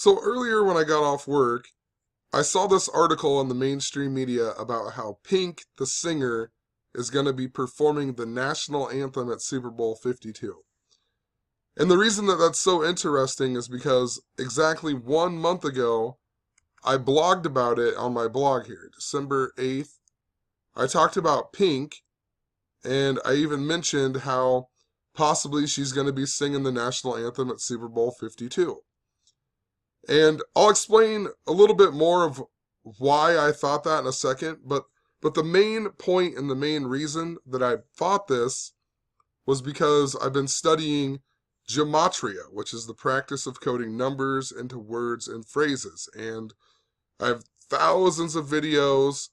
So earlier when I got off work, I saw this article on the mainstream media about how Pink, the singer, is going to be performing the national anthem at Super Bowl 52. And the reason that that's so interesting is because exactly 1 month ago, I blogged about it on my blog here, December 8th. I talked about Pink, and I even mentioned how possibly she's going to be singing the national anthem at Super Bowl 52. And I'll explain a little bit more of why I thought that in a second, but the main point and the main reason that I thought this was because I've been studying gematria, which is the practice of coding numbers into words and phrases. And I have thousands of videos,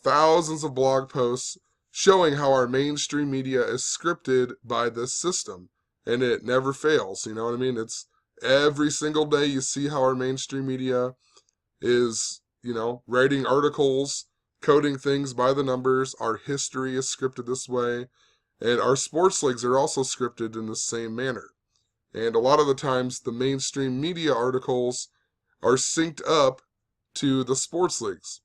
thousands of blog posts showing how our mainstream media is scripted by this system. And it never fails, you know what I mean? It's every single day you see how our mainstream media is, writing articles, coding things by the numbers. Our history is scripted this way. And our sports leagues are also scripted in the same manner. And a lot of the times the mainstream media articles are synced up to the sports leagues.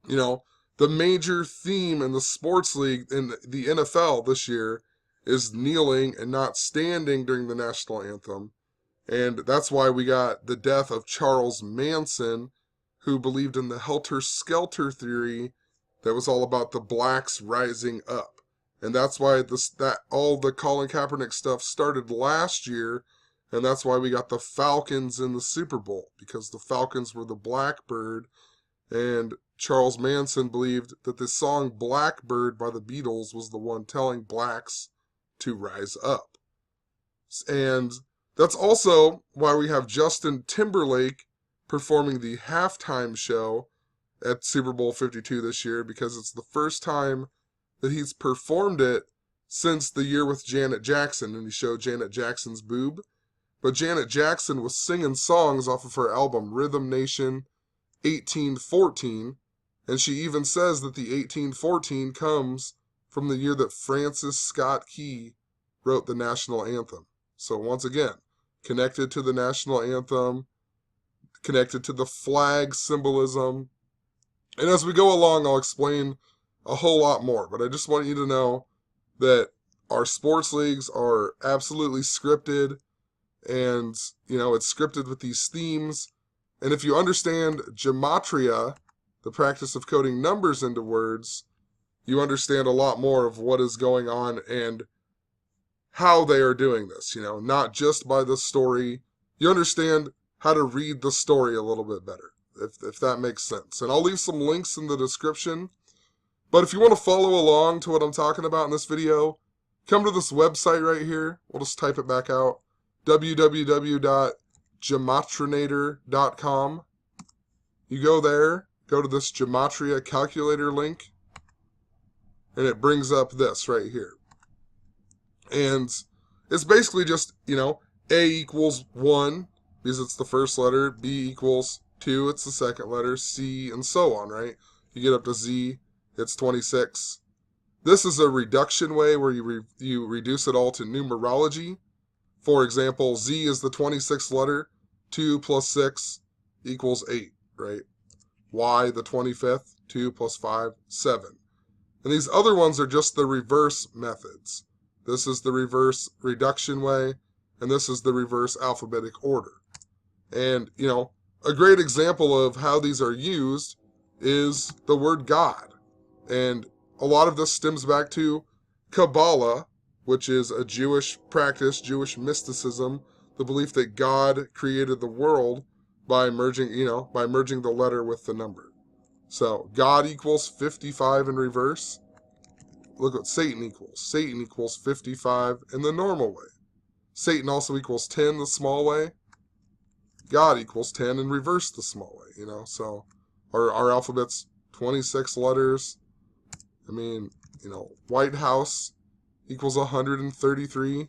The major theme in the sports league in the NFL this year is kneeling and not standing during the national anthem. And that's why we got the death of Charles Manson, who believed in the helter-skelter theory that was all about the blacks rising up. And that's why all the Colin Kaepernick stuff started last year, and that's why we got the Falcons in the Super Bowl, because the Falcons were the blackbird, and Charles Manson believed that the song Blackbird by the Beatles was the one telling blacks to rise up. And that's also why we have Justin Timberlake performing the halftime show at Super Bowl 52 this year, because it's the first time that he's performed it since the year with Janet Jackson, and he showed Janet Jackson's boob. But Janet Jackson was singing songs off of her album Rhythm Nation 1814, and she even says that the 1814 comes from the year that Francis Scott Key wrote the national anthem. So once again, connected to the national anthem, connected to the flag symbolism. And as we go along, I'll explain a whole lot more, but I just want you to know that our sports leagues are absolutely scripted, and, it's scripted with these themes. And if you understand gematria, the practice of coding numbers into words, you understand a lot more of what is going on and how they are doing this, not just by the story. You understand how to read the story a little bit better, if that makes sense. And I'll leave some links in the description. But if you want to follow along to what I'm talking about in this video, come to this website right here. We'll just type it back out. www.gematrinator.com. You go there, go to this gematria calculator link, and it brings up this right here. And it's basically just, A equals 1, because it's the first letter. B equals 2, it's the second letter. C, and so on, right? You get up to Z, it's 26. This is a reduction way where you reduce it all to numerology. For example, Z is the 26th letter. 2 plus 6 equals 8, right? Y, the 25th. 2 plus 5, 7. And these other ones are just the reverse methods. This is the reverse reduction way, and this is the reverse alphabetic order. And, a great example of how these are used is the word God. And a lot of this stems back to Kabbalah, which is a Jewish practice, Jewish mysticism, the belief that God created the world by merging the letter with the number. So God equals 55 in reverse. Look what Satan equals. Satan equals 55 in the normal way. Satan also equals 10 the small way. God equals 10 in reverse the small way, So our alphabet's 26 letters. White House equals 133,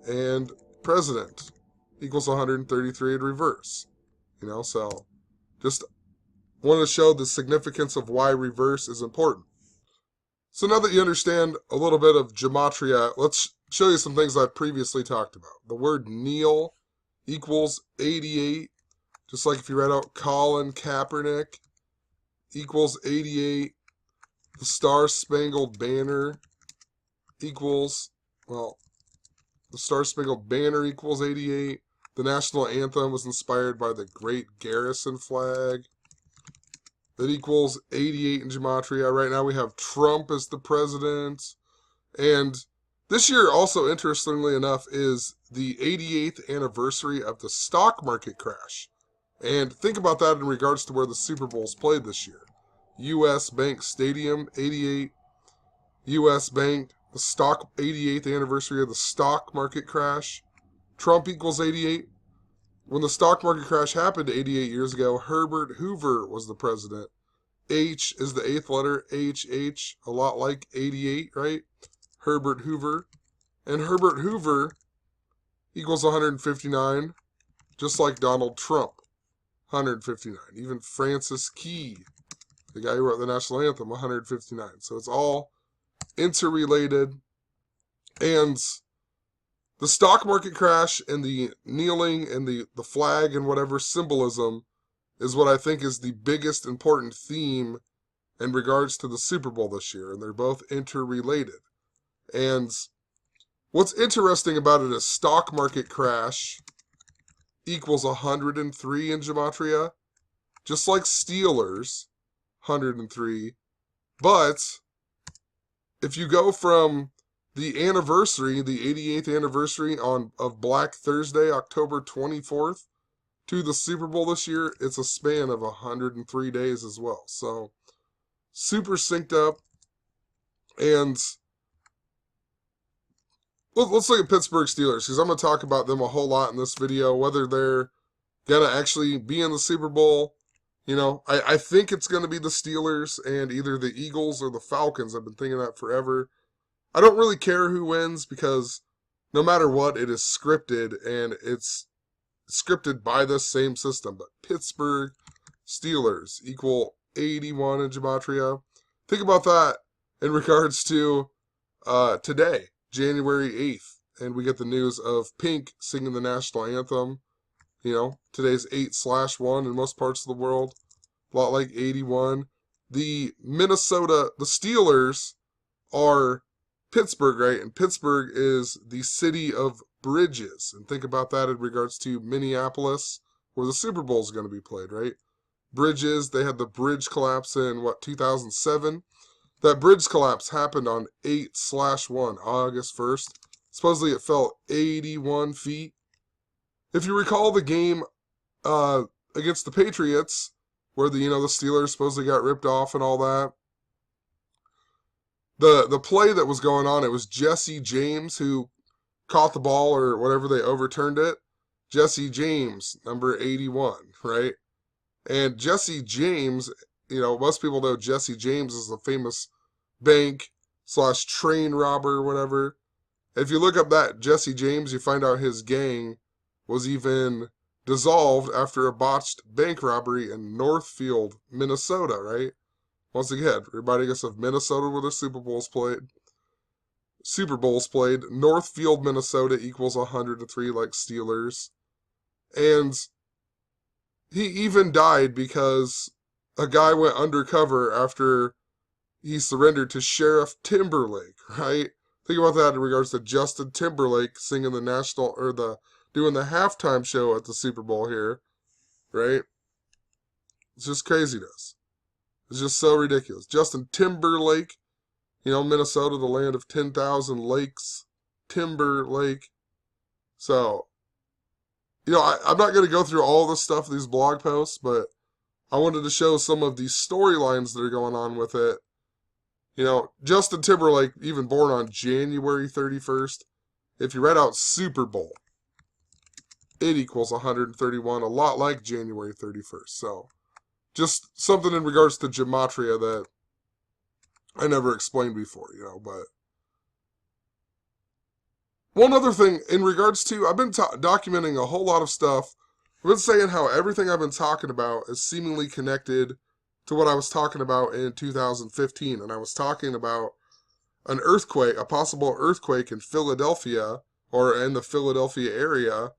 and President equals 133 in reverse. So just wanted to show the significance of why reverse is important. So now that you understand a little bit of gematria, let's show you some things I've previously talked about. The word kneel equals 88. Just like if you read out Colin Kaepernick equals 88. The Star Spangled Banner equals, well, the Star Spangled Banner equals 88. The National Anthem was inspired by the Great Garrison flag. That equals 88 in Gematria. Right now we have Trump as the president. And this year, also interestingly enough, is the 88th anniversary of the stock market crash. And think about that in regards to where the Super Bowl's played this year. U.S. Bank Stadium, 88. U.S. Bank, the stock 88th anniversary of the stock market crash. Trump equals 88. When the stock market crash happened 88 years ago, Herbert Hoover was the president. H is the 8th letter, HH, a lot like 88, right? Herbert Hoover. And Herbert Hoover equals 159, just like Donald Trump, 159. Even Francis Key, the guy who wrote the National Anthem, 159. So it's all interrelated. And the stock market crash and the kneeling and the flag and whatever symbolism is what I think is the biggest important theme in regards to the Super Bowl this year. And they're both interrelated. And what's interesting about it is stock market crash equals 103 in Gematria, just like Steelers, 103. But if you go from the anniversary, the 88th anniversary of Black Thursday, October 24th, to the Super Bowl this year, it's a span of 103 days as well. So, super synced up. And let's look at Pittsburgh Steelers, because I'm going to talk about them a whole lot in this video, whether they're going to actually be in the Super Bowl. You know, I think it's going to be the Steelers and either the Eagles or the Falcons. I've been thinking that forever. I don't really care who wins because no matter what, it is scripted, and it's scripted by this same system. But Pittsburgh Steelers equal 81 in Gematria. Think about that in regards to today, January 8th, and we get the news of Pink singing the National Anthem. You know, today's 8/1 in most parts of the world. A lot like 81. The Steelers are Pittsburgh, right? And Pittsburgh is the city of bridges. And think about that in regards to Minneapolis, where the Super Bowl is going to be played, right? Bridges, they had the bridge collapse in, 2007? That bridge collapse happened on 8/1, August 1st. Supposedly it fell 81 feet. If you recall the game against the Patriots, where the Steelers supposedly got ripped off and all that, the play that was going on, it was Jesse James who caught the ball or whatever, they overturned it. Jesse James, number 81, right? And Jesse James, most people know Jesse James is a famous bank/train robber or whatever. If you look up that Jesse James, you find out his gang was even dissolved after a botched bank robbery in Northfield, Minnesota, right? Once again, reminding us of Minnesota where the Super Bowl's played. Northfield, Minnesota equals 103 like Steelers. And he even died because a guy went undercover after he surrendered to Sheriff Timberlake, right? Think about that in regards to Justin Timberlake singing doing the halftime show at the Super Bowl here, right? It's just craziness. It's just so ridiculous. Justin Timberlake, Minnesota, the land of 10,000 lakes. Timberlake. So, I'm not going to go through all this stuff, these blog posts, but I wanted to show some of these storylines that are going on with it. Justin Timberlake, even born on January 31st. If you read out Super Bowl, it equals 131, a lot like January 31st. So, just something in regards to Gematria that I never explained before, but one other thing in regards to, I've been documenting a whole lot of stuff. I've been saying how everything I've been talking about is seemingly connected to what I was talking about in 2015. And I was talking about an earthquake, a possible earthquake in Philadelphia or in the Philadelphia area.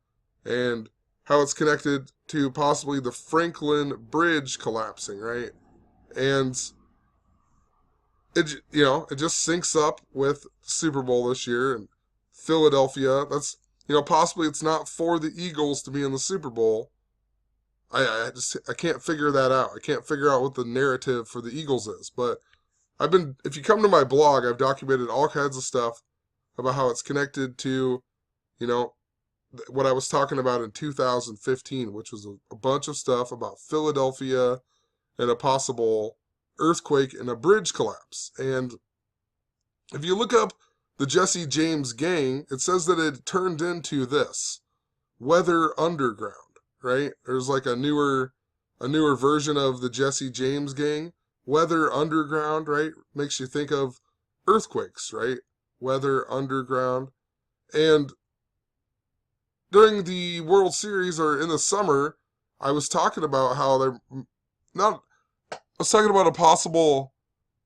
And how it's connected to possibly the Franklin Bridge collapsing, right? And it just syncs up with Super Bowl this year and Philadelphia. That's, possibly it's not for the Eagles to be in the Super Bowl. I can't figure that out. I can't figure out what the narrative for the Eagles is. But if you come to my blog, I've documented all kinds of stuff about how it's connected to, you know, what I was talking about in 2015, which was a bunch of stuff about Philadelphia and a possible earthquake and a bridge collapse. And if you look up the Jesse James gang, it says that it turned into this Weather Underground, right? There's like a newer version of the Jesse James gang. Weather Underground, right? Makes you think of earthquakes, right? Weather Underground. And during the World Series or in the summer, I was talking about how I was talking about a possible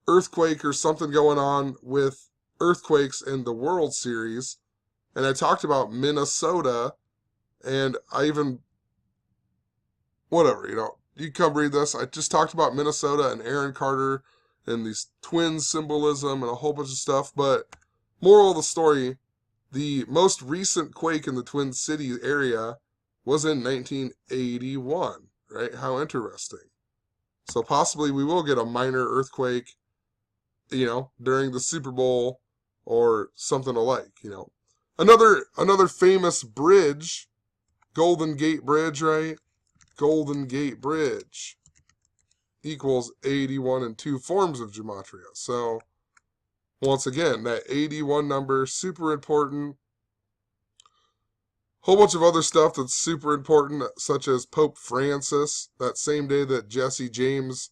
earthquake or something going on with earthquakes in the World Series. And I talked about Minnesota, and I even, whatever, you come read this. I just talked about Minnesota and Aaron Carter and these twin symbolism and a whole bunch of stuff. But moral of the story, the most recent quake in the Twin Cities area was in 1981, right? How interesting. So possibly we will get a minor earthquake, during the Super Bowl or something alike, Another famous bridge, Golden Gate Bridge, right? Golden Gate Bridge equals 81 and 2 forms of gematria. So once again, that 81 number, super important. Whole bunch of other stuff that's super important, such as Pope Francis, that same day that Jesse James,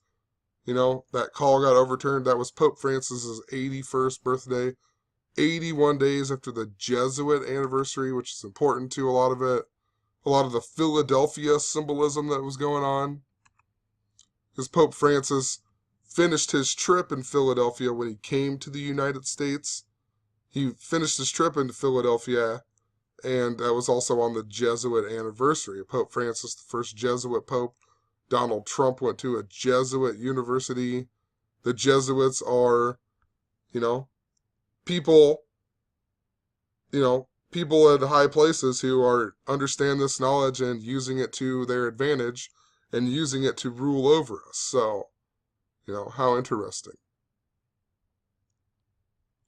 that call got overturned. That was Pope Francis's 81st birthday. 81 days after the Jesuit anniversary, which is important to a lot of it. A lot of the Philadelphia symbolism that was going on. Because Pope Francis finished his trip in Philadelphia when he came to the United States. He finished his trip into Philadelphia, and that was also on the Jesuit anniversary. Pope Francis, the first Jesuit pope. Donald Trump went to a Jesuit university. The Jesuits are, people, people at high places who understand this knowledge and using it to their advantage and using it to rule over us. So, how interesting.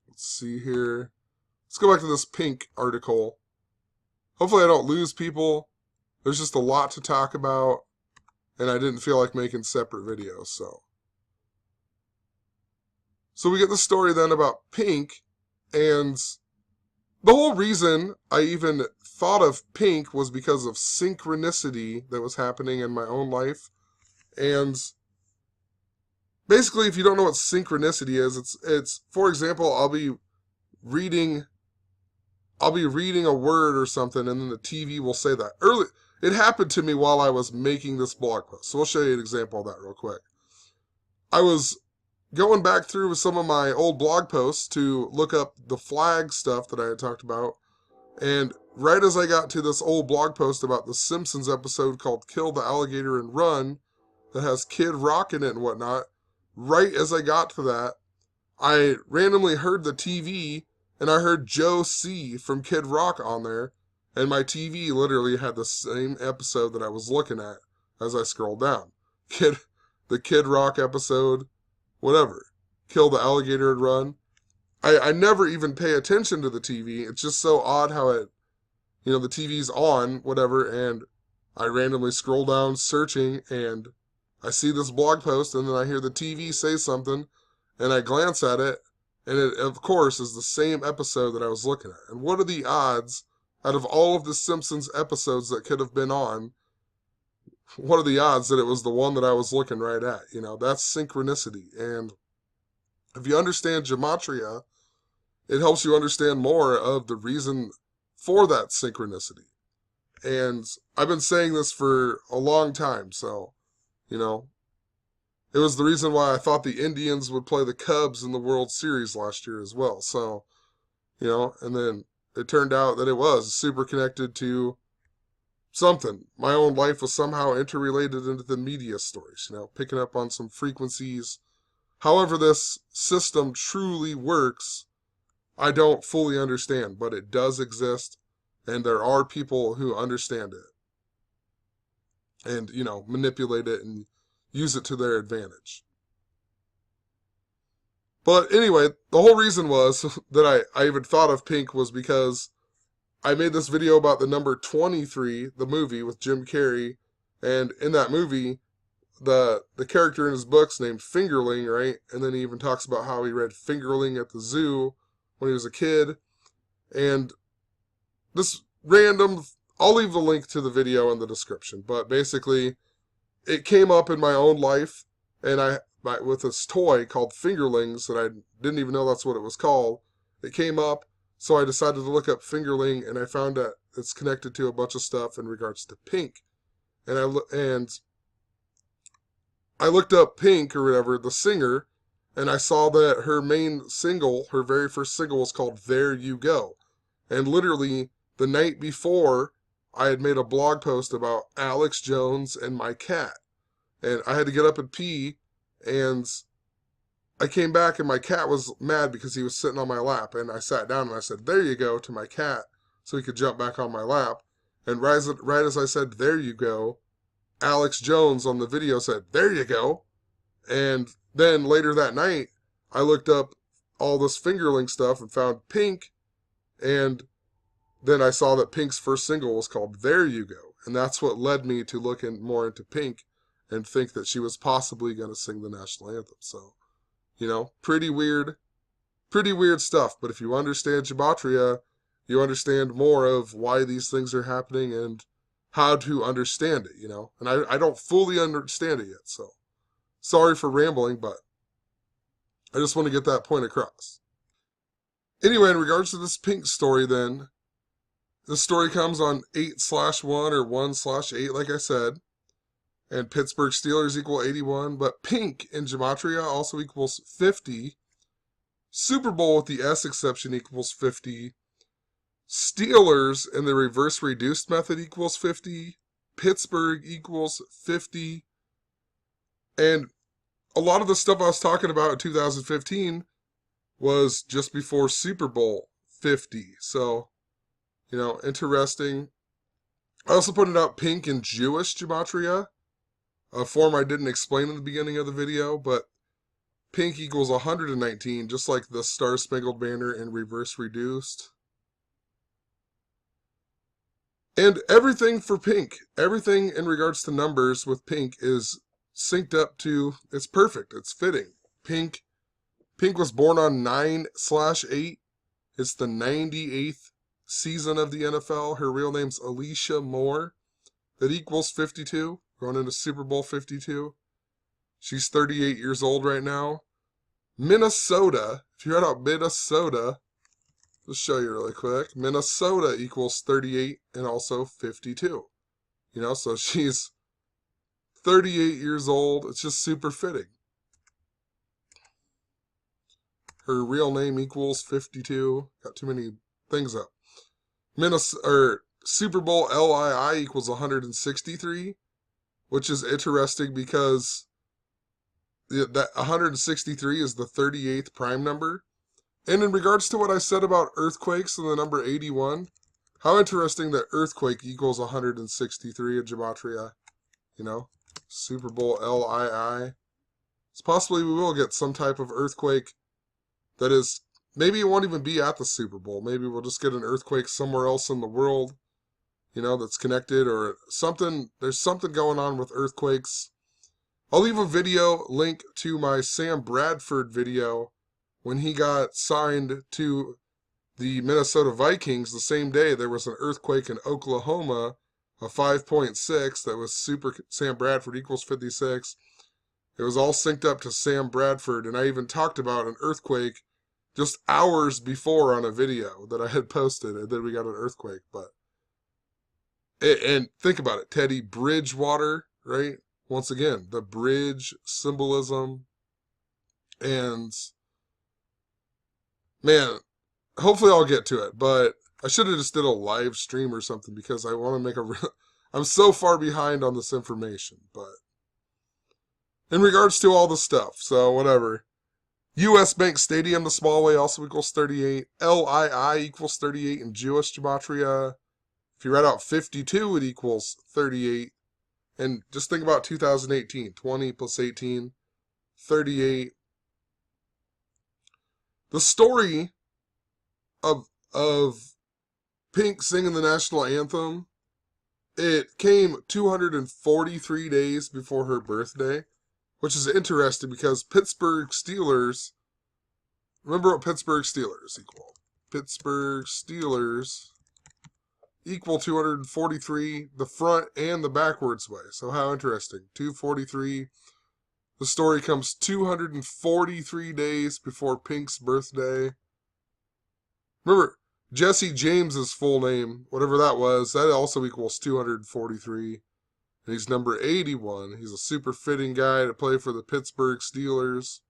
Let's see here. Let's go back to this pink article. Hopefully I don't lose people. There's just a lot to talk about, and I didn't feel like making separate videos, So we get the story then about pink, and the whole reason I even thought of pink was because of synchronicity that was happening in my own life. And basically, if you don't know what synchronicity is, it's for example, I'll be reading a word or something, and then the TV will say that. It happened to me while I was making this blog post. So I'll show you an example of that real quick. I was going back through some of my old blog posts to look up the flag stuff that I had talked about. And right as I got to this old blog post about the Simpsons episode called Kill the Alligator and Run, that has Kid Rock in it and whatnot, right as I got to that, I randomly heard the TV, and I heard Joe C. from Kid Rock on there, and my TV literally had the same episode that I was looking at as I scrolled down. The Kid Rock episode, whatever. Kill the Alligator and Run. I never even pay attention to the TV. It's just so odd how the TV's on, whatever, and I randomly scroll down searching, and I see this blog post, and then I hear the TV say something, and I glance at it, and it, of course, is the same episode that I was looking at. And what are the odds, out of all of the Simpsons episodes that could have been on, what are the odds that it was the one that I was looking right at? That's synchronicity. And if you understand gematria, it helps you understand more of the reason for that synchronicity. And I've been saying this for a long time, so, it was the reason why I thought the Indians would play the Cubs in the World Series last year as well. So, and then it turned out that it was super connected to something. My own life was somehow interrelated into the media stories, picking up on some frequencies. However this system truly works, I don't fully understand, but it does exist, and there are people who understand it and, manipulate it and use it to their advantage. But anyway, the whole reason was that I even thought of Pink was because I made this video about the number 23, the movie with Jim Carrey, and in that movie, the character in his book's named Fingerling, right? And then he even talks about how he read Fingerling at the zoo when he was a kid. And this random, I'll leave the link to the video in the description, but basically it came up in my own life, and with this toy called Fingerlings that I didn't even know that's what it was called. It came up, so I decided to look up Fingerling, and I found that it's connected to a bunch of stuff in regards to Pink. And I looked up Pink or whatever, the singer, and I saw that her main single, her very first single, was called There You Go. And literally the night before, I had made a blog post about Alex Jones and my cat. And I had to get up and pee, and I came back and my cat was mad because he was sitting on my lap. And I sat down and I said, "There you go," to my cat so he could jump back on my lap. And right as I said, "There you go," Alex Jones on the video said, "There you go." And then later that night, I looked up all this Fingerling stuff and found Pink. And then I saw that Pink's first single was called There You Go. And that's what led me to look more into Pink and think that she was possibly going to sing the national anthem. So, pretty weird stuff. But if you understand Gematria, you understand more of why these things are happening and how to understand it, And I don't fully understand it yet, so sorry for rambling, but I just want to get that point across. Anyway, in regards to this Pink story then, this story comes on 8/1 or 1/8, like I said, and Pittsburgh Steelers equal 81, but Pink in Gematria also equals 50. Super Bowl with the S exception equals 50. Steelers in the reverse reduced method equals 50. Pittsburgh equals 50. And a lot of the stuff I was talking about in 2015 was just before Super Bowl 50. So, interesting. I also pointed out Pink in Jewish Gematria, a form I didn't explain in the beginning of the video, but Pink equals 119, just like the Star Spangled Banner in reverse reduced. And everything for Pink, everything in regards to numbers with Pink is synced up to, it's perfect, it's fitting. Pink was born on 9/8. It's the 98th season of the NFL. Her real name's Alicia Moore. That equals 52, going into Super Bowl 52. She's 38 years old right now. Minnesota, if you heard out Minnesota, let's show you really quick. Minnesota equals 38 and also 52. So she's 38 years old. It's just super fitting. Her real name equals 52. Got too many things up. Super Bowl LII equals 163, which is interesting because that 163 is the 38th prime number. And in regards to what I said about earthquakes and the number 81, how interesting that earthquake equals 163 in Gematria. Super Bowl LII. It's possibly we will get some type of earthquake that is, maybe it won't even be at the Super Bowl. Maybe we'll just get an earthquake somewhere else in the world, that's connected or something. There's something going on with earthquakes. I'll leave a video link to my Sam Bradford video when he got signed to the Minnesota Vikings. The same day there was an earthquake in Oklahoma, a 5.6 that was super. Sam Bradford equals 56. It was all synced up to Sam Bradford, and I even talked about an earthquake just hours before on a video that I had posted, and then we got an earthquake. And think about it, Teddy Bridgewater, right? Once again, the bridge symbolism. And man, hopefully I'll get to it, but I should have just did a live stream or something because I want to make I'm so far behind on this information, but in regards to all the stuff, so whatever. U.S. Bank Stadium, the small way, also equals 38. LII equals 38 in Jewish gematria. If you write out 52, it equals 38. And just think about 2018. 20 plus 18, 38. The story of Pink singing the national anthem, it came 243 days before her birthday, which is interesting because Pittsburgh Steelers, remember what Pittsburgh Steelers equal? Pittsburgh Steelers equal 243 the front and the backwards way. So how interesting. 243. The story comes 243 days before Pink's birthday. Remember, Jesse James's full name, whatever that was, that also equals 243. And he's number 81. He's a super fitting guy to play for the Pittsburgh Steelers.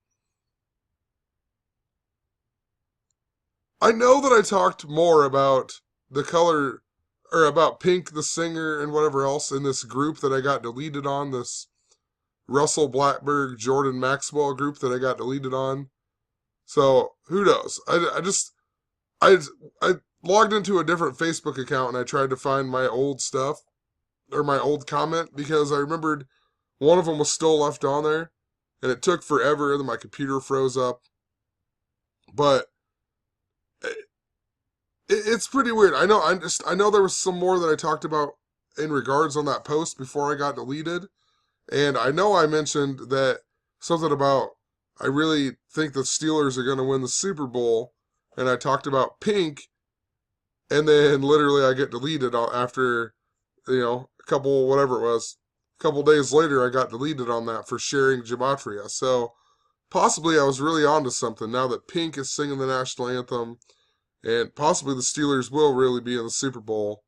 I know that I talked more about the color, or about Pink the singer and whatever else in this group that I got deleted on, this Russell Blackburg, Jordan Maxwell group that I got deleted on. So, who knows? I logged into a different Facebook account and I tried to find my old stuff, or my old comment, because I remembered one of them was still left on there, and it took forever, and then my computer froze up. But it's pretty weird. I know there was some more that I talked about in regards on that post before I got deleted, and I know I mentioned that something about I really think the Steelers are going to win the Super Bowl, and I talked about Pink, and then literally I get deleted after, a couple, whatever it was, a couple days later I got deleted on that for sharing gematria. So possibly I was really onto something now that Pink is singing the national anthem, and possibly the Steelers will really be in the Super Bowl.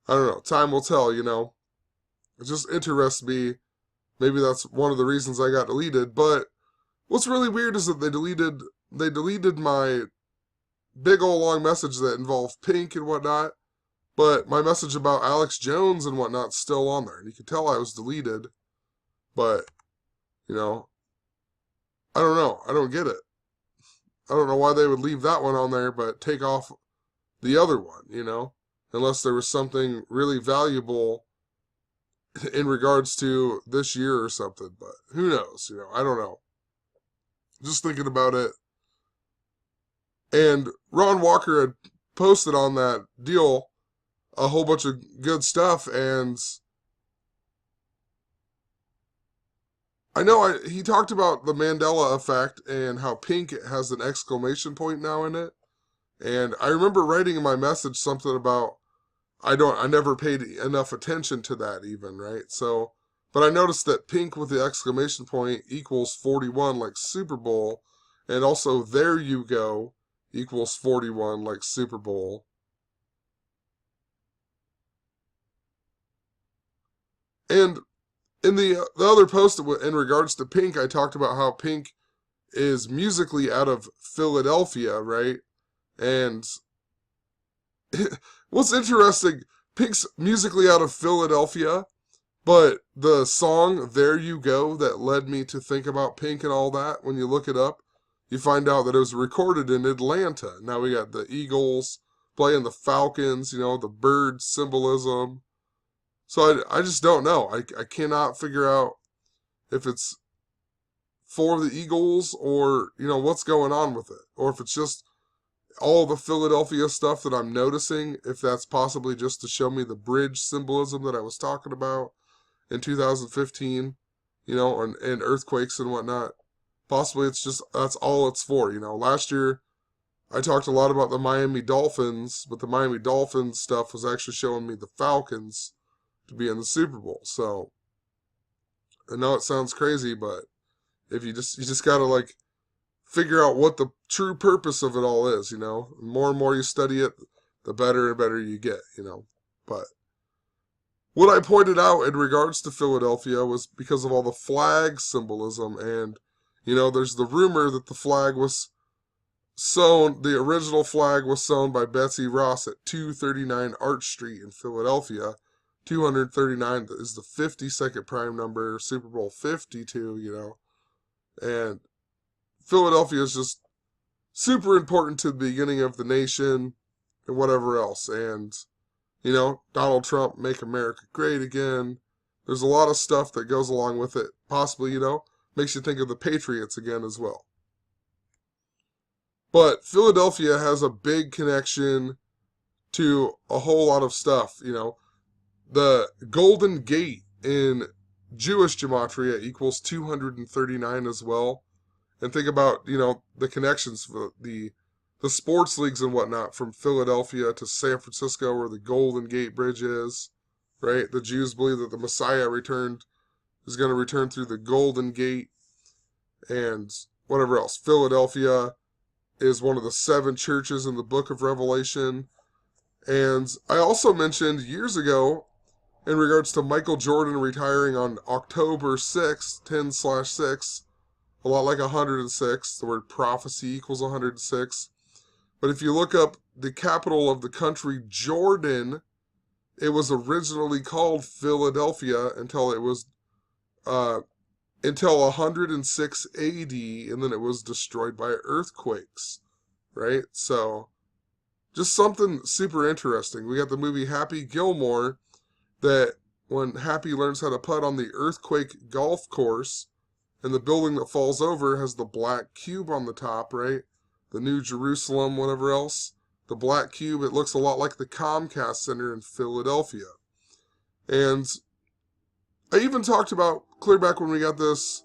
I don't know. Time will tell, It just interests me. Maybe that's one of the reasons I got deleted. But what's really weird is that they deleted my big old long message that involved Pink and whatnot. But my message about Alex Jones and whatnot's still on there. And you can tell I was deleted. But, I don't know. I don't get it. I don't know why they would leave that one on there, but take off the other one, unless there was something really valuable in regards to this year or something. But who knows? I don't know. Just thinking about it. And Ron Walker had posted on that deal a whole bunch of good stuff, and I know he talked about the Mandela effect and how Pink has an exclamation point now in it. And I remember writing in my message something about I never paid enough attention to that even, right? So, but I noticed that Pink with the exclamation point equals 41 like Super Bowl, and also There You Go equals 41 like Super Bowl. And in the other post in regards to Pink, I talked about how Pink is musically out of Philadelphia, right? And what's interesting, Pink's musically out of Philadelphia, but the song There You Go that led me to think about Pink and all that, when you look it up, you find out that it was recorded in Atlanta. Now we got the Eagles playing the Falcons, the bird symbolism. So I just don't know. I cannot figure out if it's for the Eagles or, what's going on with it. Or if it's just all the Philadelphia stuff that I'm noticing, if that's possibly just to show me the bridge symbolism that I was talking about in 2015, and earthquakes and whatnot. Possibly it's just, that's all it's for, Last year, I talked a lot about the Miami Dolphins, but the Miami Dolphins stuff was actually showing me the Falcons to be in the Super Bowl. So I know it sounds crazy, but if you just gotta figure out what the true purpose of it all is, The more and more you study it, the better and better you get, But what I pointed out in regards to Philadelphia was because of all the flag symbolism, and there's the rumor that the flag was sewn, the original flag was sewn by Betsy Ross at 239 Arch Street in Philadelphia 239 is the 52nd prime number, Super Bowl 52, and Philadelphia is just super important to the beginning of the nation and whatever else. And, Donald Trump, make America great again. There's a lot of stuff that goes along with it. Possibly, makes you think of the Patriots again as well. But Philadelphia has a big connection to a whole lot of stuff. The Golden Gate in Jewish gematria equals 239 as well. And think about, the connections for the sports leagues and whatnot from Philadelphia to San Francisco where the Golden Gate Bridge is, right? The Jews believe that the Messiah is going to return through the Golden Gate and whatever else. Philadelphia is one of the 7 churches in the book of Revelation. And I also mentioned years ago in regards to Michael Jordan retiring on October 6th, 10/6, a lot like 106. The word prophecy equals 106. But if you look up the capital of the country, Jordan, it was originally called Philadelphia until it was until 106 AD, and then it was destroyed by earthquakes, right? So, just something super interesting. We got the movie Happy Gilmore, that when Happy learns how to putt on the earthquake golf course, and the building that falls over has the black cube on the top, right? The New Jerusalem, whatever else. The black cube, it looks a lot like the Comcast Center in Philadelphia. And I even talked about, clear back when we got this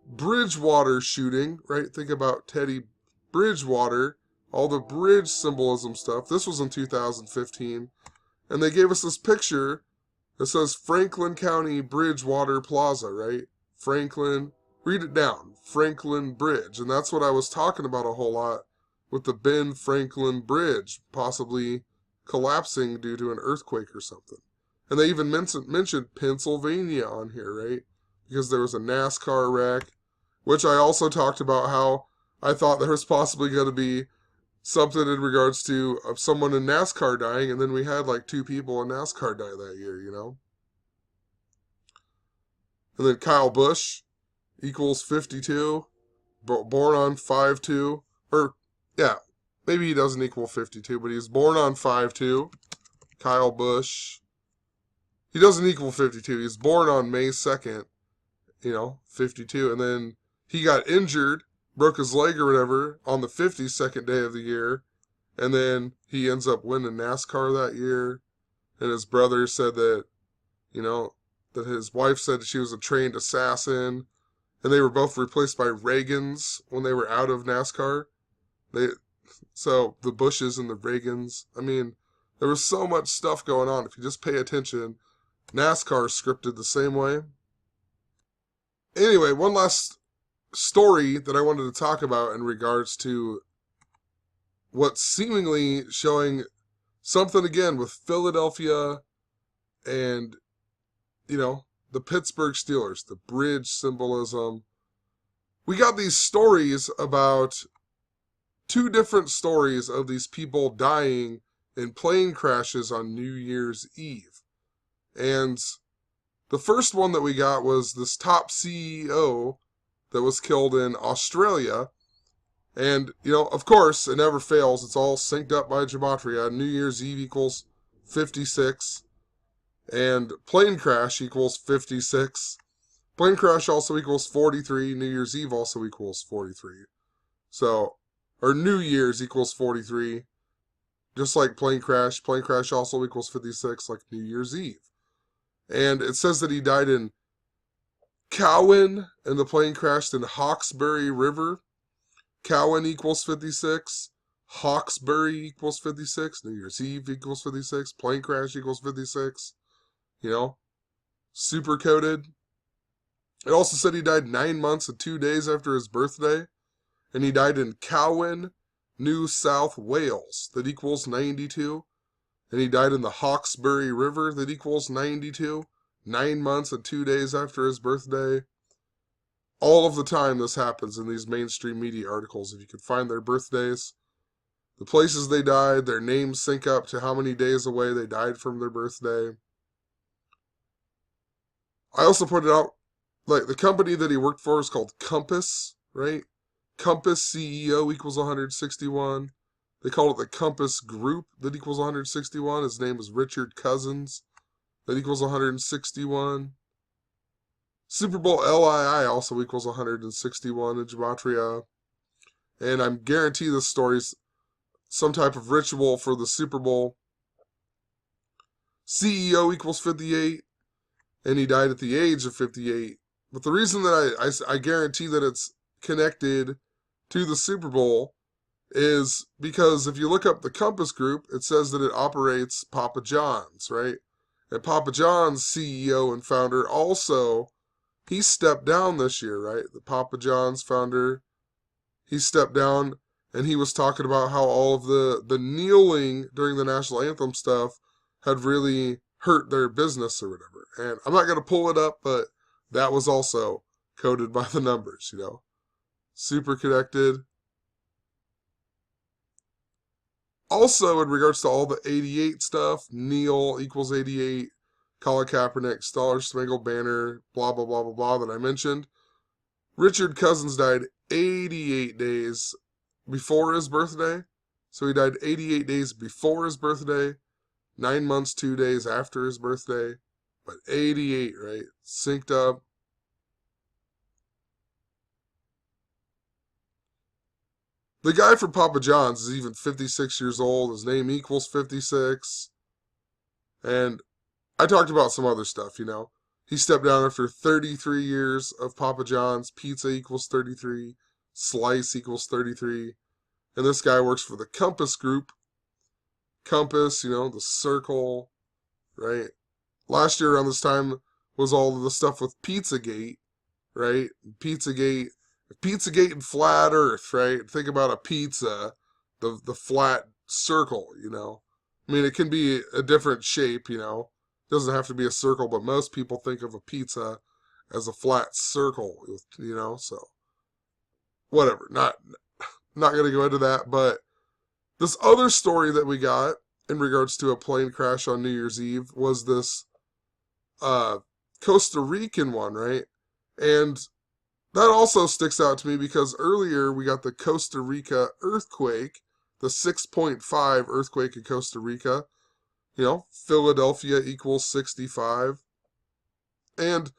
Bridgewater shooting, right? Think about Teddy Bridgewater, all the bridge symbolism stuff. This was in 2015. And they gave us this picture that says Franklin County Bridgewater Plaza, right? Franklin, read it down, Franklin Bridge. And that's what I was talking about a whole lot with the Ben Franklin Bridge possibly collapsing due to an earthquake or something. And they even mentioned Pennsylvania on here, right? Because there was a NASCAR wreck, which I also talked about how I thought there was possibly going to be something in regards to someone in NASCAR dying, and then we had like 2 people in NASCAR die that year, And then Kyle Busch equals 52, born on 5/2, or yeah, maybe he doesn't equal 52, but he's born on 5/2. Kyle Busch. He doesn't equal 52. He's born on May 2nd, 52, and then he got injured, broke his leg or whatever on the 52nd day of the year, and then he ends up winning NASCAR that year, and his brother said that, that his wife said she was a trained assassin, and they were both replaced by Reagans when they were out of NASCAR. So the Bushes and the Reagans, there was so much stuff going on. If you just pay attention, NASCAR scripted the same way. Anyway, one last story that I wanted to talk about in regards to what's seemingly showing something again with Philadelphia and, the Pittsburgh Steelers, the bridge symbolism. We got these stories about 2 different stories of these people dying in plane crashes on New Year's Eve. And the first one that we got was this top CEO that was killed in Australia. And, of course, it never fails. It's all synced up by gematria. New Year's Eve equals 56. And plane crash equals 56. Plane crash also equals 43. New Year's Eve also equals 43. So, or New Year's equals 43. Just like plane crash. Plane crash also equals 56, like New Year's Eve. And it says that he died in Cowan, and the plane crashed in Hawkesbury River. Cowan equals 56. Hawkesbury equals 56. New Year's Eve equals 56. Plane crash equals 56. Super coded. It also said he died 9 months and 2 days after his birthday. And he died in Cowan, New South Wales. That equals 92. And he died in the Hawkesbury River. That equals 92. 9 months and 2 days after his birthday. All of the time this happens in these mainstream media articles. If you could find their birthdays, the places they died, their names sync up to how many days away they died from their birthday. I also pointed out, like, the company that he worked for is called Compass, right? Compass CEO equals 161. They call it the Compass Group that equals 161. His name is Richard Cousins. That equals 161. Super Bowl LII also equals 161 in Gematria. And I'm guarantee this story's some type of ritual for the Super Bowl. CEO equals 58, and he died at the age of 58. But the reason that I guarantee that it's connected to the Super Bowl is because if you look up the Compass Group, it says that it operates Papa John's, right? And Papa John's CEO and founder also, he stepped down this year, right? The Papa John's founder, he stepped down, and he was talking about how all of the kneeling during the national anthem stuff had really hurt their business or whatever. And I'm not going to pull it up, but that was also coded by the numbers, you know. Super connected. Also, in regards to all the 88 stuff, Neil equals 88, Colin Kaepernick, Star Spangled Banner, blah, blah, blah, blah, blah, that I mentioned. Richard Cousins died 88 days before his birthday. So he died 88 days before his birthday, 9 months, 2 days after his birthday. But 88, right? Synced up. The guy from Papa John's is even 56 years old. His name equals 56. And I talked about some other stuff, you know. He stepped down after 33 years of Papa John's. Pizza equals 33. Slice equals 33. And this guy works for the Compass Group. Compass, you know, the circle, right? Last year around this time was all of the stuff with Pizzagate, right? Pizzagate and flat earth, right? Think about a pizza, the flat circle, you know. I mean, it can be a different shape, you know. It doesn't have to be a circle, but most people think of a pizza as a flat circle, you know, so whatever. Not going to go into that, but this other story that we got in regards to a plane crash on New Year's Eve was this Costa Rican one, right? And that also sticks out to me because earlier we got the Costa Rica earthquake, the 6.5 earthquake in Costa Rica. You know, Philadelphia equals 65. And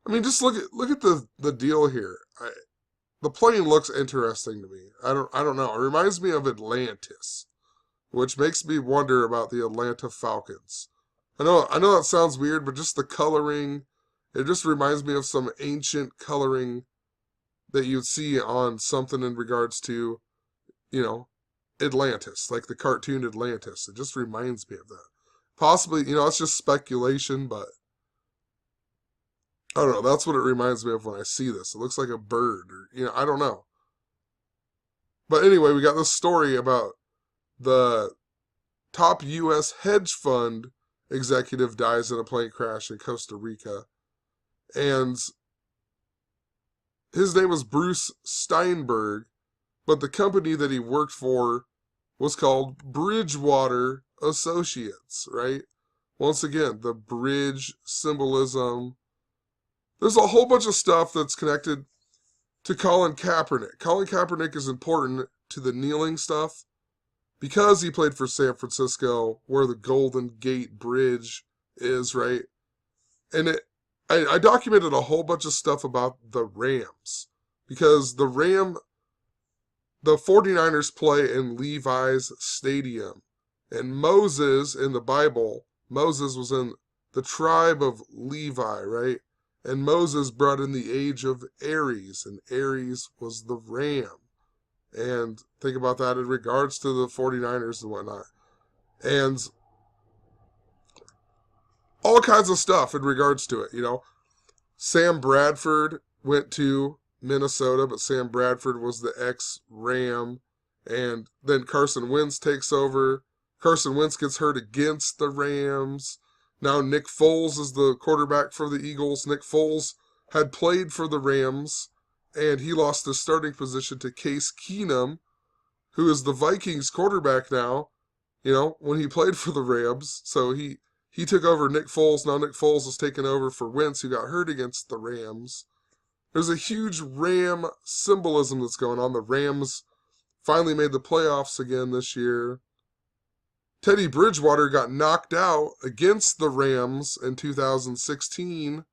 I mean, just look at the deal here. The plane looks interesting to me. I don't know. It reminds me of Atlantis, which makes me wonder about the Atlanta Falcons. I know that sounds weird, but just the coloring, it just reminds me of some ancient coloring that you'd see on something in regards to, you know, Atlantis, like the cartoon Atlantis. It just reminds me of that. Possibly, you know, it's just speculation, but I don't know. That's what it reminds me of when I see this. It looks like a bird, or, you know, I don't know. But anyway, we got this story about the top U.S. hedge fund executive dies in a plane crash in Costa Rica. And his name was Bruce Steinberg, but the company that he worked for was called Bridgewater Associates, right? Once again, the bridge symbolism. There's a whole bunch of stuff that's connected to Colin Kaepernick. Colin Kaepernick is important to the kneeling stuff because he played for San Francisco, where the Golden Gate Bridge is, right? And I documented a whole bunch of stuff about the Rams because the 49ers play in Levi's Stadium. And Moses in the Bible, Moses was in the tribe of Levi, right? And Moses brought in the age of Aries, and Aries was the ram. And think about that in regards to the 49ers and whatnot. And all kinds of stuff in regards to it, you know. Sam Bradford went to Minnesota, but Sam Bradford was the ex-Ram. And then Carson Wentz takes over. Carson Wentz gets hurt against the Rams. Now Nick Foles is the quarterback for the Eagles. Nick Foles had played for the Rams, and he lost his starting position to Case Keenum, who is the Vikings quarterback now, you know, when he played for the Rams. So he he took over Nick Foles. Now Nick Foles is taking over for Wentz, who got hurt against the Rams. There's a huge Ram symbolism that's going on. The Rams finally made the playoffs again this year. Teddy Bridgewater got knocked out against the Rams in 2016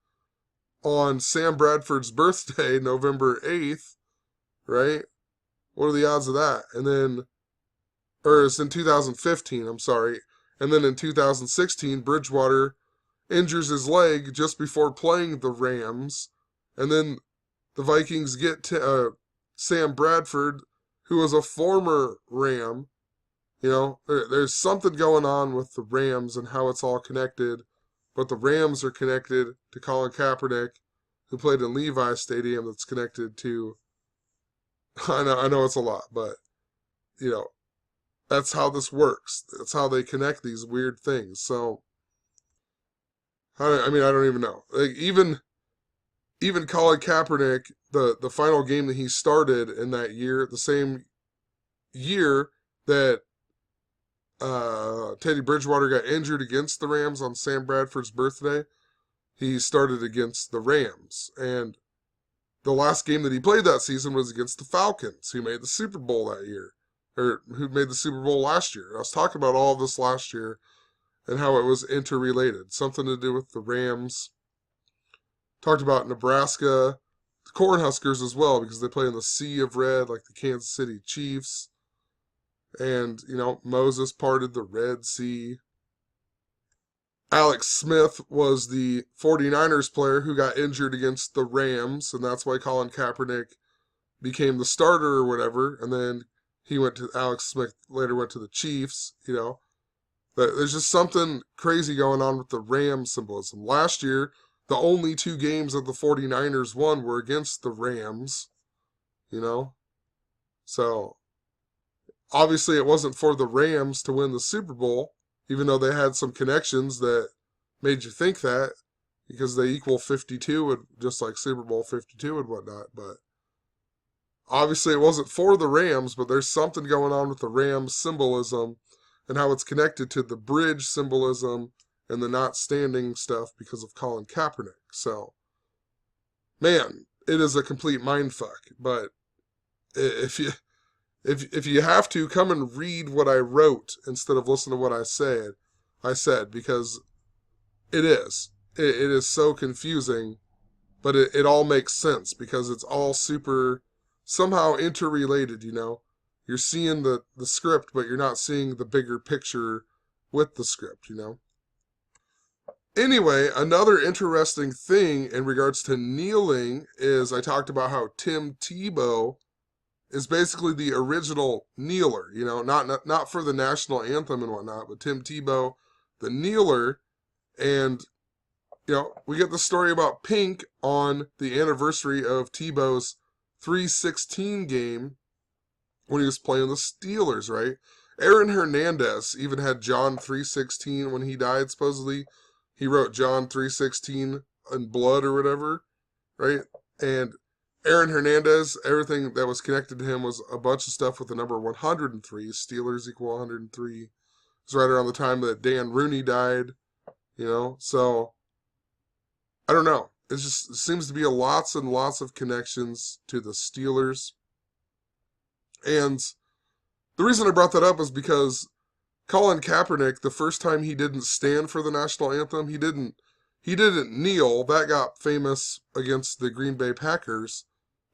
on Sam Bradford's birthday, November 8th, right? What are the odds of that? And then, or it's in 2015, I'm sorry. And then in 2016, Bridgewater injures his leg just before playing the Rams. And then the Vikings get to Sam Bradford, who was a former Ram. You know, there's something going on with the Rams and how it's all connected. But the Rams are connected to Colin Kaepernick, who played in Levi Stadium, that's connected to, I know it's a lot, but, you know, that's how this works. That's how they connect these weird things. So, I mean, I don't even know. Like, even Colin Kaepernick, the final game that he started in that year, the same year that Teddy Bridgewater got injured against the Rams on Sam Bradford's birthday, he started against the Rams. And the last game that he played that season was against the Falcons, who made the Super Bowl that year, or who made the Super Bowl last year. I was talking about all of this last year and how it was interrelated. Something to do with the Rams. Talked about Nebraska, the Cornhuskers as well, because they play in the Sea of Red, like the Kansas City Chiefs. And, you know, Moses parted the Red Sea. Alex Smith was the 49ers player who got injured against the Rams, and that's why Colin Kaepernick became the starter or whatever. And then Alex Smith later went to the Chiefs, you know. But there's just something crazy going on with the Ram symbolism. Last year, the only 2 games that the 49ers won were against the Rams, you know. So, obviously it wasn't for the Rams to win the Super Bowl, even though they had some connections that made you think that, because they equal 52, and just like Super Bowl 52 and whatnot. But obviously it wasn't for the Rams, but there's something going on with the Rams symbolism and how it's connected to the bridge symbolism and the not standing stuff because of Colin Kaepernick. So, man, it is a complete mindfuck. But if you have to, come and read what I wrote instead of listen to what I said, because it is. It is so confusing, but it all makes sense because it's all super, somehow interrelated, you know. You're seeing the script, but you're not seeing the bigger picture with the script, you know. Anyway, another interesting thing in regards to kneeling is I talked about how Tim Tebow is basically the original kneeler, you know, not for the national anthem and whatnot, but Tim Tebow, the kneeler. And, you know, we get the story about Pink on the anniversary of Tebow's 316 game when he was playing the Steelers, right? Aaron Hernandez even had John 3:16 when he died, supposedly. He wrote John 3:16 in blood or whatever, right? And Aaron Hernandez, everything that was connected to him was a bunch of stuff with the number 103. Steelers equal 103. It was right around the time that Dan Rooney died, you know? So, I don't know. It seems to be lots and lots of connections to the Steelers. And the reason I brought that up is because Colin Kaepernick, the first time he didn't stand for the national anthem, he didn't kneel. That got famous against the Green Bay Packers.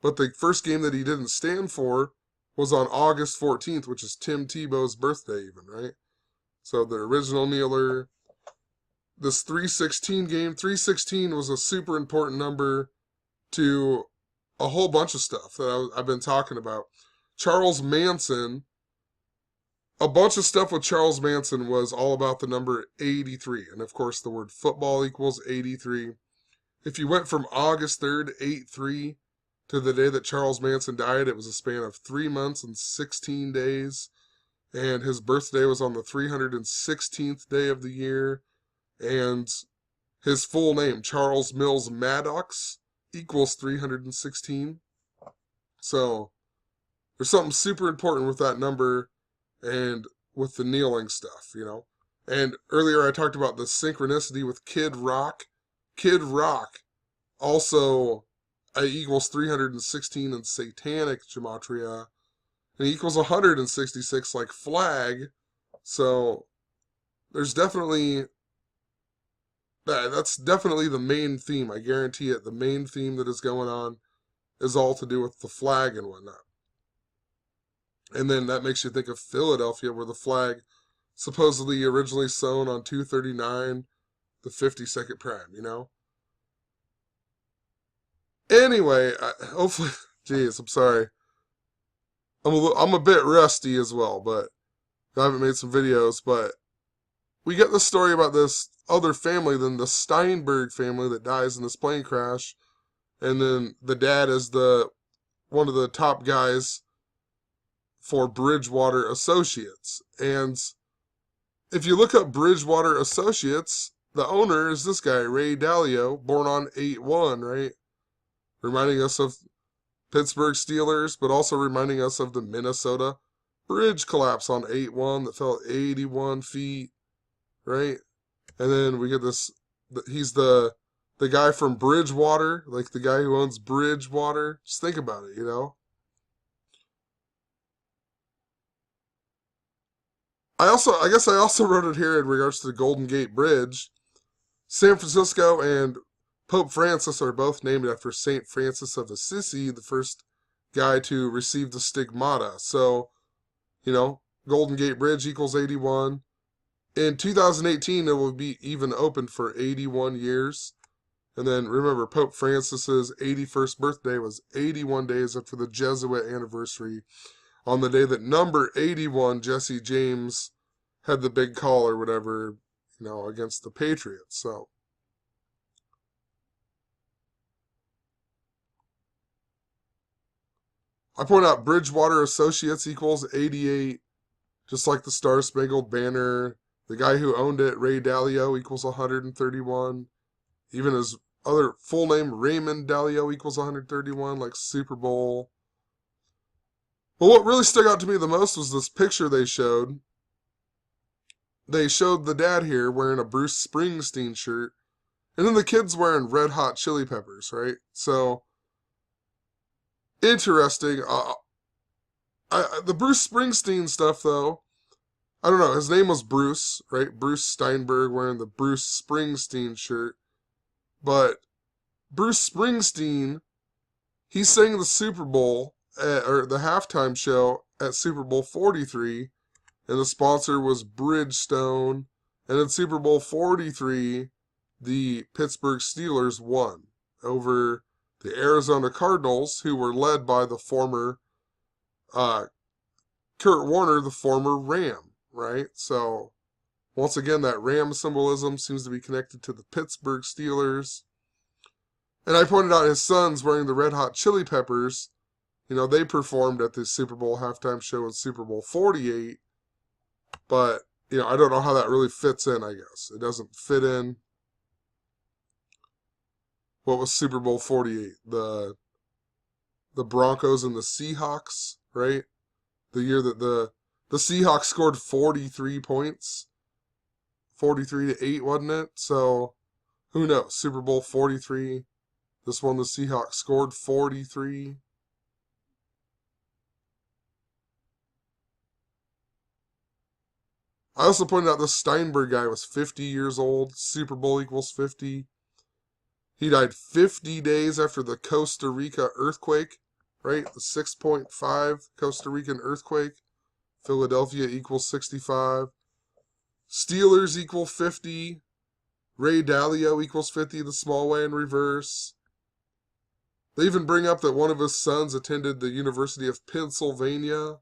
But the first game that he didn't stand for was on August 14th, which is Tim Tebow's birthday even, right? So the original kneeler. This 316 game, 316 was a super important number to a whole bunch of stuff that I've been talking about. Charles Manson, a bunch of stuff with Charles Manson was all about the number 83. And of course, the word football equals 83. If you went from August 3rd, 83, to the day that Charles Manson died, it was a span of 3 months and 16 days. And his birthday was on the 316th day of the year. And his full name, Charles Mills Maddox, equals 316. So, there's something super important with that number and with the kneeling stuff, you know. And earlier I talked about the synchronicity with Kid Rock. Kid Rock also equals 316 in satanic gematria, and equals 166 like flag. So there's definitely that's definitely the main theme. I guarantee it. The main theme that is going on is all to do with the flag and whatnot. And then that makes you think of Philadelphia, where the flag supposedly originally sewn on 239, the 52nd prime, you know? Anyway, hopefully, geez, I'm sorry. I'm a bit rusty as well, but I haven't made some videos, but we get the story about this other family than the Steinberg family that dies in this plane crash, and then the dad is one of the top guys for Bridgewater Associates. And if you look up Bridgewater Associates, the owner is this guy, Ray Dalio, born on 8/1, right? Reminding us of Pittsburgh Steelers, but also reminding us of the Minnesota bridge collapse on 8/1 that fell 81 feet, right? And then we get this, he's the guy from Bridgewater, like the guy who owns Bridgewater. Just think about it, you know? I guess I also wrote it here in regards to the Golden Gate Bridge. San Francisco and Pope Francis are both named after St. Francis of Assisi, the first guy to receive the stigmata. So, you know, Golden Gate Bridge equals 81. In 2018, it will be even open for 81 years. And then remember, Pope Francis's 81st birthday was 81 days after the Jesuit anniversary, on the day that number 81, Jesse James, had the big call or whatever, you know, against the Patriots. So I point out Bridgewater Associates equals 88, just like the Star Spangled Banner. The guy who owned it, Ray Dalio, equals 131. Even his other full name, Raymond Dalio, equals 131, like Super Bowl. But what really stuck out to me the most was this picture they showed. They showed the dad here wearing a Bruce Springsteen shirt, and then the kid's wearing Red Hot Chili Peppers, right? So, interesting. The Bruce Springsteen stuff, though, I don't know. His name was Bruce, right? Bruce Steinberg wearing the Bruce Springsteen shirt. But Bruce Springsteen, he sang the Super Bowl, or the halftime show at Super Bowl 43, and the sponsor was Bridgestone. And in Super Bowl 43, the Pittsburgh Steelers won over the Arizona Cardinals, who were led by the former Kurt Warner, the former Ram, right? So, once again, that Ram symbolism seems to be connected to the Pittsburgh Steelers. And I pointed out his sons wearing the Red Hot Chili Peppers. You know, they performed at the Super Bowl halftime show in Super Bowl 48. But, you know, I don't know how that really fits in, I guess. It doesn't fit in. What was Super Bowl 48? The Broncos and the Seahawks, right? The year that the Seahawks scored 43 points. 43-8, wasn't it? So, who knows? Super Bowl 43. This one, the Seahawks scored 43. I also pointed out the Steinberg guy was 50 years old. Super Bowl equals 50. He died 50 days after the Costa Rica earthquake, right? The 6.5 Costa Rican earthquake. Philadelphia equals 65. Steelers equal 50. Ray Dalio equals 50 the small way in reverse. They even bring up that one of his sons attended the University of Pennsylvania.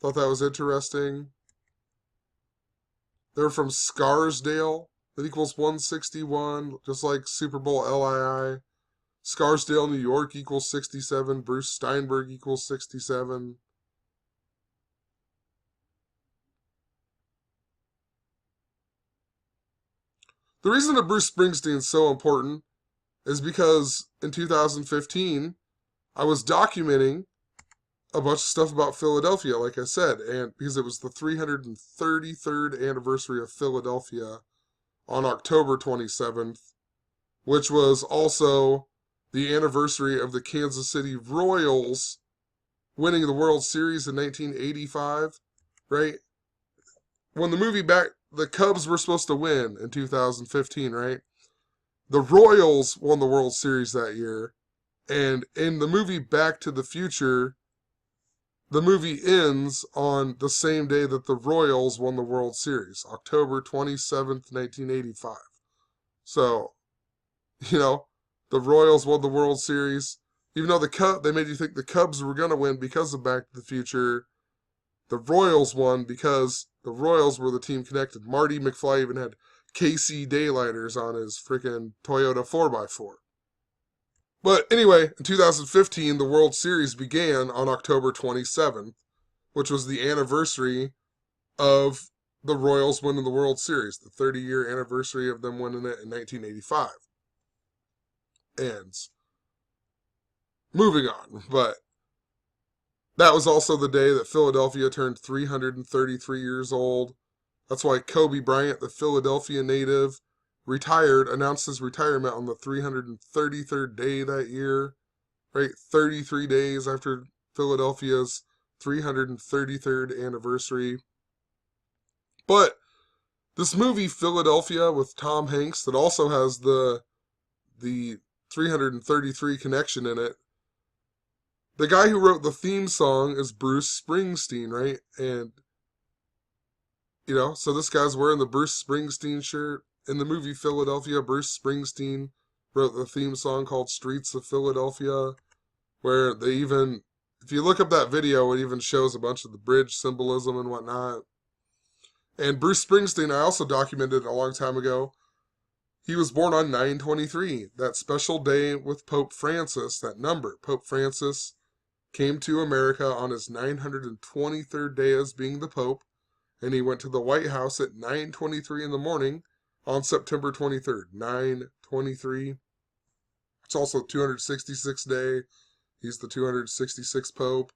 Thought that was interesting. They're from Scarsdale. That equals 161, just like Super Bowl LII. Scarsdale, New York equals 67. Bruce Steinberg equals 67. The reason that Bruce Springsteen is so important is because in 2015, I was documenting a bunch of stuff about Philadelphia, like I said, and because it was the 333rd anniversary of Philadelphia on October 27th, which was also the anniversary of the Kansas City Royals winning the World Series in 1985, right? When the Cubs were supposed to win in 2015, right? The Royals won the World Series that year, and in the movie Back to the Future, the movie ends on the same day that the Royals won the World Series, October 27th, 1985. So, you know, the Royals won the World Series. Even though they made you think the Cubs were going to win because of Back to the Future, the Royals won because the Royals were the team connected. Marty McFly even had KC daylighters on his freaking Toyota 4x4. But anyway, in 2015, the World Series began on October 27th, which was the anniversary of the Royals winning the World Series, the 30-year anniversary of them winning it in 1985. And moving on, but that was also the day that Philadelphia turned 333 years old. That's why Kobe Bryant, the Philadelphia native, announced his retirement on the 333rd day that year, right? 33 days after Philadelphia's 333rd anniversary. But this movie, Philadelphia, with Tom Hanks, that also has the 333 connection in it. The guy who wrote the theme song is Bruce Springsteen, right? And, so this guy's wearing the Bruce Springsteen shirt. In the movie Philadelphia, Bruce Springsteen wrote the theme song called Streets of Philadelphia, where if you look up that video, it even shows a bunch of the bridge symbolism and whatnot. And Bruce Springsteen, I also documented a long time ago, he was born on 9/23, that special day with Pope Francis, that number. Pope Francis came to America on his 923rd day as being the Pope, and he went to the White House at 9:23 in the morning on September 23rd, 9/23. It's also 266th day. He's the 266th Pope.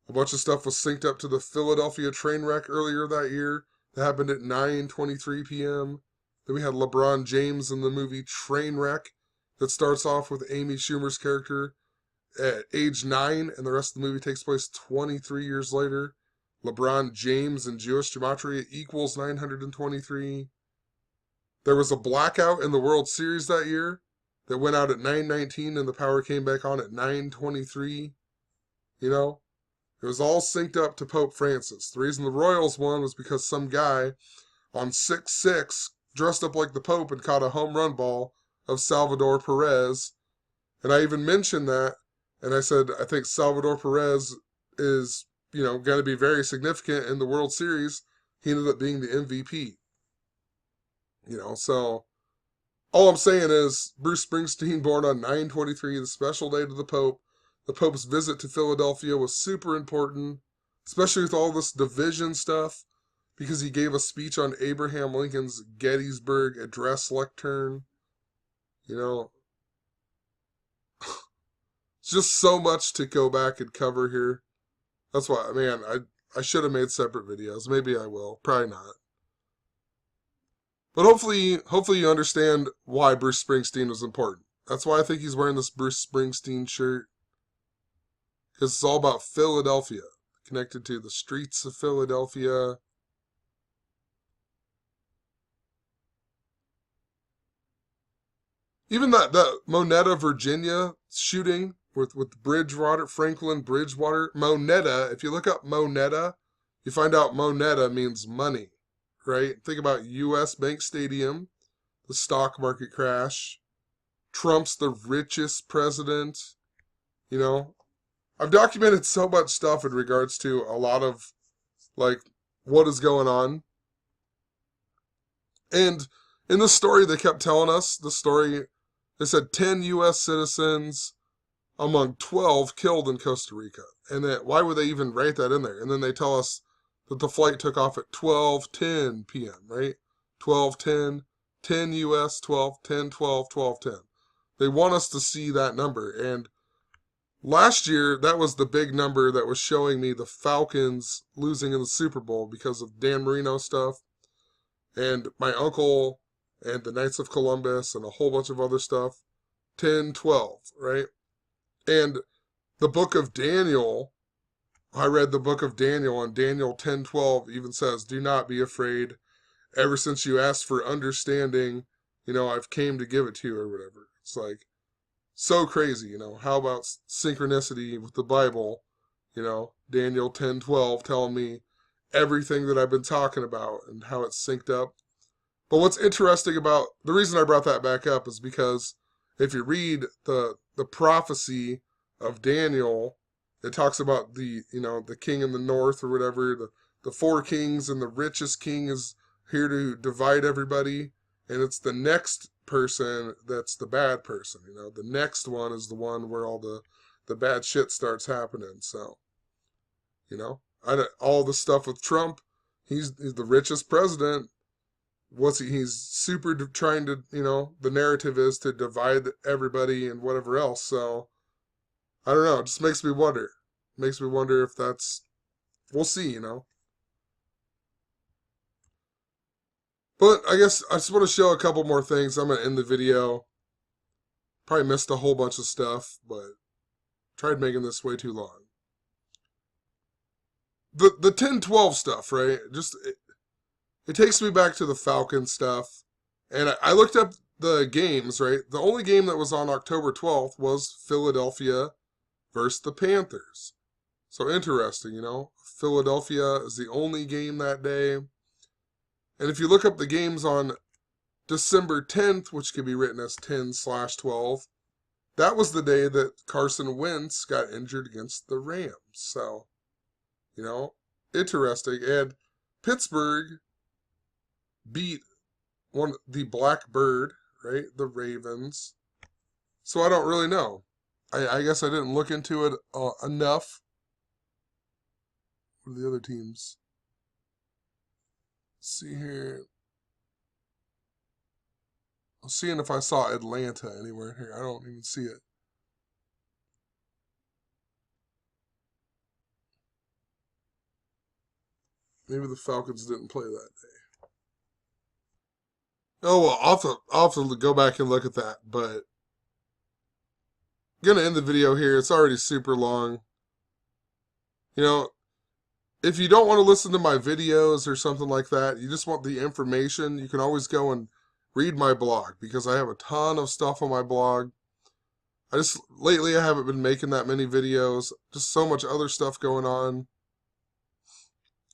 A bunch of stuff was synced up to the Philadelphia train wreck earlier that year. That happened at 9:23 p.m. Then we had LeBron James in the movie Trainwreck that starts off with Amy Schumer's character at age 9, and the rest of the movie takes place 23 years later. LeBron James in Jewish gematria equals 923. There was a blackout in the World Series that year that went out at 9:19 and the power came back on at 9:23. It was all synced up to Pope Francis. The reason the Royals won was because some guy on 6/6 dressed up like the Pope and caught a home run ball of Salvador Perez. And I even mentioned that, and I said, I think Salvador Perez is, going to be very significant in the World Series. He ended up being the MVP. So all I'm saying is Bruce Springsteen, born on 9/23, the special day to the Pope. The Pope's visit to Philadelphia was super important, especially with all this division stuff, because he gave a speech on Abraham Lincoln's Gettysburg Address lectern. It's just so much to go back and cover here. That's why, man, I should have made separate videos. Maybe I will. Probably not. But hopefully you understand why Bruce Springsteen was important. That's why I think he's wearing this Bruce Springsteen shirt. Because it's all about Philadelphia, connected to the streets of Philadelphia. Even that Monetta, Virginia shooting with Franklin Bridgewater. Monetta, if you look up Monetta, you find out Monetta means money, right? Think about U.S. Bank Stadium, the stock market crash. Trump's the richest president, I've documented so much stuff in regards to a lot of, what is going on. And in the story, they kept telling us, they said 10 U.S. citizens among 12 killed in Costa Rica. And that, why would they even write that in there? And then they tell us that the flight took off at 12:10 p.m., right? 12:10, 10 U.S., 12, 10, 12, 12, 10. They want us to see that number. And Last year, that was the big number that was showing me the Falcons losing in the Super Bowl because of Dan Marino stuff and my uncle and the Knights of Columbus and a whole bunch of other stuff. 10, 12, right? And the book of Daniel, I read the book of Daniel, and Daniel 10:12 even says, "Do not be afraid. Ever since you asked for understanding, I've came to give it to you," or whatever. It's like so crazy, How about synchronicity with the Bible? Daniel 10:12 telling me everything that I've been talking about and how it's synced up. But what's interesting about the reason I brought that back up is because if you read the prophecy of Daniel, it talks about the king in the north or whatever, the four kings, and the richest king is here to divide everybody, and it's the next person that's the bad person. The next one is the one where all the bad shit starts happening. So, all the stuff with Trump, he's the richest president. He's super trying to, the narrative is to divide everybody and whatever else. So I don't know. It just makes me wonder. Makes me wonder if that's, we'll see. But I guess I just want to show a couple more things. I'm going to end the video. Probably missed a whole bunch of stuff, but tried making this way too long. The 10-12 stuff, right? It takes me back to the Falcon stuff. And I looked up the games, right? The only game that was on October 12th was Philadelphia versus the Panthers. So interesting, Philadelphia is the only game that day. And if you look up the games on December 10th, which could be written as 10/12, that was the day that Carson Wentz got injured against the Rams. So, interesting. And Pittsburgh beat the Black Bird, right? The Ravens. So I don't really know. I guess I didn't look into it enough. What are the other teams? Let's see here. I'm seeing if I saw Atlanta anywhere here. I don't even see it. Maybe the Falcons didn't play that day. Oh, well, I'll have to go back and look at that. But I'm going to end the video here. It's already super long. If you don't want to listen to my videos or something like that, you just want the information, you can always go and read my blog, because I have a ton of stuff on my blog. Lately I haven't been making that many videos, just so much other stuff going on.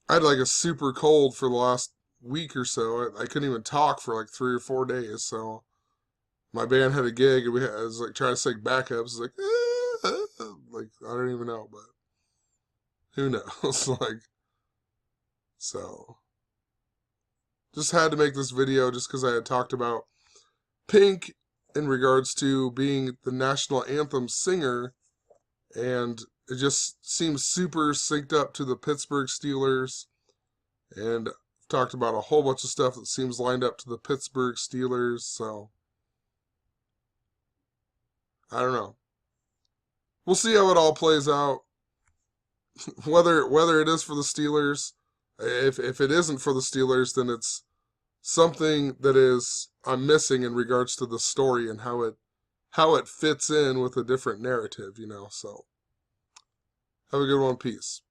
I had like a super cold for the last week or so. I couldn't even talk for like 3 or 4 days, so my band had a gig, and I was like trying to sing backups, like I don't even know, but who knows? So just had to make this video just because I had talked about Pink in regards to being the National Anthem singer, and it just seems super synced up to the Pittsburgh Steelers, and I've talked about a whole bunch of stuff that seems lined up to the Pittsburgh Steelers, so I don't know. We'll see how it all plays out. Whether it is for the Steelers, if it isn't for the Steelers, then it's something that I'm missing in regards to the story and how it fits in with a different narrative, So have a good one. Peace.